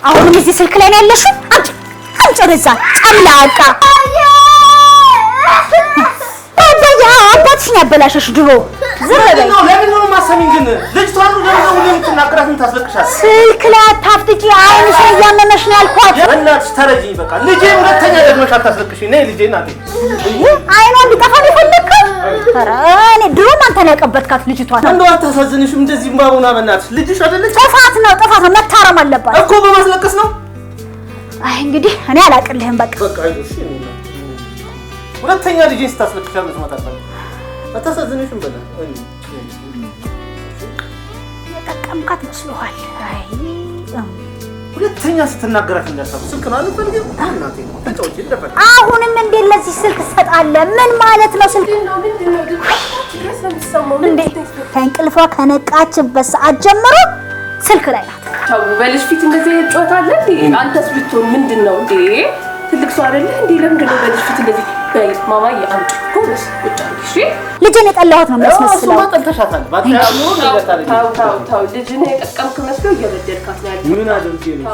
አሁንም እዚህ ስልክ ላይ ነው ያለሽው? አንቺ ወደዛ ጨምላቃ አባትሽን ያበላሸሽ ድሮ ዝም በይ። ለምን ነው ማሰሚኝ ግን ልጅቷን ለምን ነው የምትናገራትን ታስለቅሻት? ስልክ ላይ አታፍጥጪ፣ አይንሽን እያመመሽ ነው ያልኳት። እናትሽ ተረጂኝ በቃ። ልጄ ሁለተኛ ደግመሽ አታስለቅሽኝ። ነይ ልጄ ናቴ። አይኗ እንዲጠፋ ነው የፈለግከው? ኧረ እኔ ድሮም አንተን ያቀበትካት ልጅቷን። እንደው አታሳዝንሽም እንደዚህ እምባቡና? በእናትሽ ልጅሽ አይደለች? ጥፋት ነው መታረም አለባት እኮ በማስለቀስ ነው። አይ እንግዲህ እኔ አላቅልህም በቃ በቃ እሺ። ሁለተኛ ልጄን ስታስለቅሻት መስማት አልፈልግም። አታሳዝንሽም? በእናትሽ የጠቀምካት መስሎሃል? አይ ሁለተኛ ስትናገራት እንዳታውቅ። ስልክ ነው አልፈልግም። እናቴ ነው ተጫውቼ እንደፈለ አሁንም እንዴት ለዚህ ስልክ ትሰጣለህ? ምን ማለት ነው? ስልክ ምንድነው ድረስ ነው የሚሰማው? ከእንቅልፏ ከነቃችበት ሰዓት ጀምሮ ስልክ ላይ ናት። ታው በልጅ ፊት እንደዚህ ጨዋታለ እንዴ? አንተስ ብትሆን ምንድነው እንዴ? ትልቅ ሰው አይደለ እንዴ? ለምንድን ነው በልጅ ፊት እንደዚህ? በይ ማማዬ አምጪ ጎበስ ቁጭ አድርጊ። እሺ ልጅን የጠላሁት ነው የሚያስመስለው። ማጠልተሻታል ባታያሙ ነው ይላታል። ታው ልጅን የጠቀምክ መስሎ እየበደልካት ነው ያለው። ምን አድርጌ ነው?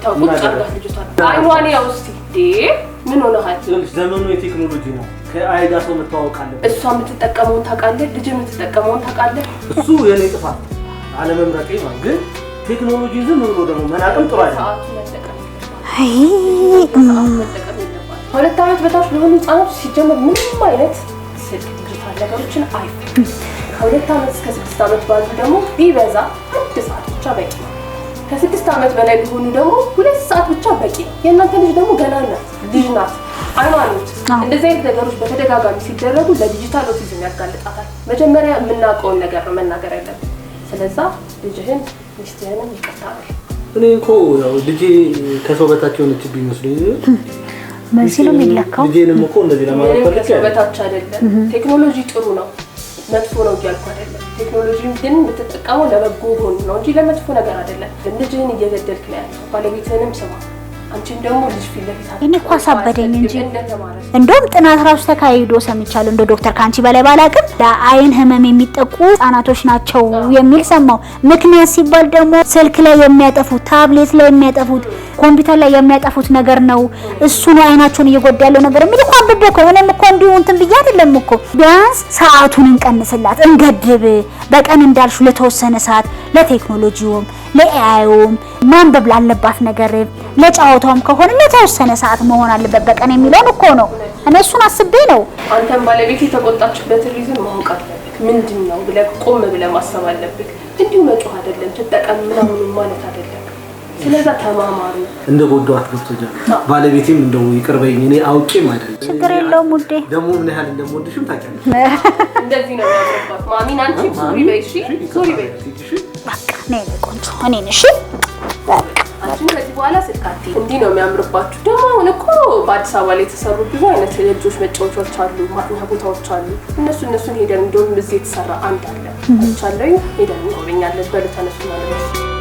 ታው ቁጭ አድርጋት ልጅቷን። አይኗን ያው እስቲ እንዴ ምን ሆነሃል? ዘመኑ የቴክኖሎጂ ነው። ከአይጋ ሰው መተዋወቅ አለበት። እሷ የምትጠቀመውን ታውቃለህ፣ ልጅ የምትጠቀመውን ታውቃለህ። እሱ የኔ ጥፋት አለመምረጤ ነው። ግን ቴክኖሎጂ ዝም ብሎ ደግሞ መናቅም ጥሩ አይደለም። አይ ከሁለት ዓመት በታች ለሆኑ ህጻናት ሲጀመር ምንም አይነት ስልክ ዲጂታል ነገሮችን አይፈቅድም። ከሁለት ዓመት እስከ 6 ዓመት ባሉ ደግሞ ቢበዛ 1 ሰዓት ብቻ በቂ ነው። ከ6 ዓመት በላይ ለሆኑ ደግሞ 2 ሰዓት ብቻ በቂ ነው። የእናንተ ልጅ ደግሞ ገና ናት፣ ልጅ ናት፣ አይኗት። እንደዚህ አይነት ነገሮች በተደጋጋሚ ሲደረጉ ለዲጂታል ኦቲዝም ያጋልጣታል። መጀመሪያ የምናውቀውን ነገር ነው መናገር ያለብን። ስለዛ ልጅህን ሚስትህንም ይቅርታ በል። እኔ እኮ ያው ልጄ ከሰው በታች የሆነችብኝ መስሎኝ መሲ ነው የሚለካው። ልጄንም እኮ እንደዚህ ለማለት ፈልጌ ከሰው በታች አይደለም። ቴክኖሎጂ ጥሩ ነው መጥፎ ነው እያልኩ አይደለም። ቴክኖሎጂን ግን የምትጠቀመው ለበጎ ጎን ነው እንጂ ለመጥፎ ነገር አይደለም። ልጅህን እየገደልክ ነው ያለው። ባለቤትህንም ስማ። አንቺም ደግሞ ልጅ ፊት ለፊት እኔ እኮ አሳበደኝ እንጂ እንደውም ጥናት ራሱ ተካሂዶ ሰምቻለሁ። እንደ ዶክተር ካንቺ በላይ ባላቅም ለአይን ህመም የሚጠቁ ህጻናቶች ናቸው የሚል ሰማው። ምክንያት ሲባል ደግሞ ስልክ ላይ የሚያጠፉት፣ ታብሌት ላይ የሚያጠፉት፣ ኮምፒውተር ላይ የሚያጠፉት ነገር ነው። እሱ ነው አይናቸውን እየጎዳ ያለው ነገር የሚል እኮ አንብቤ እኮ እኔም እኮ እንዲሁ እንትን ብዬ አይደለም እኮ። ቢያንስ ሰዓቱን እንቀንስላት፣ እንገድብ። በቀን እንዳልሽ ለተወሰነ ሰዓት ለቴክኖሎጂውም ለኤአይውም ማንበብ ላለባት ነገር ለጫወታውም ከሆነ ለተወሰነ ሰዓት መሆን አለበት በቀን የሚለውን እኮ ነው። እኔ እሱን አስቤ ነው። አንተም ባለቤት የተቆጣችበት ሪዝን ማወቅ አለብህ። ምንድነው ብለህ ቆም ብለህ ማሰብ አለብህ። እንዲሁ መጮህ አይደለም ተጠቀም ምናምን ማለት አይደለም። ስለዛ ተማማሩ። እንደ ጎዳዋት ገብቶኛል። ባለቤቴም እንደው ይቅርበኝ እኔ አውቄም አይደለም። ችግር የለውም ውዴ። ደግሞ ምን ያህል እንደምወድሽም ታውቂያለሽ። እንደዚህ ነው ያደረባት ማሚን። አንቺ ሶሪ በይ እሺ፣ ሶሪ በይ በቃ ነይ ቆንጆ እኔ ነሽ በቃ አንቺ ከዚህ በኋላ ስልካቲ እንዲህ ነው የሚያምርባችሁ። ደግሞ አሁን እኮ በአዲስ አበባ ላይ የተሰሩ ብዙ አይነት የልጆች መጫወቻዎች አሉ፣ ማጥኛ ቦታዎች አሉ። እነሱን ሄደን እንደውም እዚህ የተሰራ አንድ አለ አቻለኝ ሄደን እንጎበኛለን። በሉ ተነሱ ማለት ነው።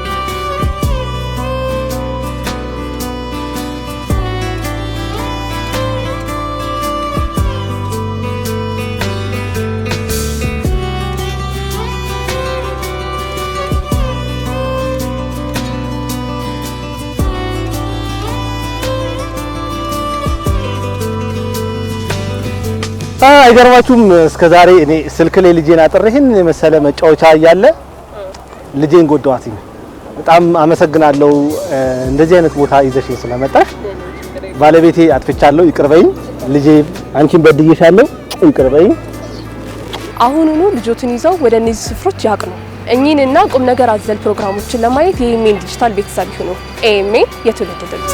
አይገርማችሁም? እስከዛሬ እኔ ስልክ ላይ ልጄን አጥሬህን መሰለ መጫወቻ እያለ ልጄን ጎዳዋት። በጣም አመሰግናለሁ እንደዚህ አይነት ቦታ ይዘሽኝ ስለመጣሽ። ባለቤቴ አጥፍቻለሁ፣ ይቅርበኝ። ልጄ አንቺን በድዬሻለሁ፣ ይቅርበኝ። አሁኑኑ ልጆትን ይዘው ወደ እነዚህ ስፍሮች ያቅኑ። እኚህንና ቁም ነገር አዘል ፕሮግራሞችን ለማየት የኤምኤን ዲጂታል ቤተሰብ ይሁኑ። ኤምኤን የትውልድ ድምጽ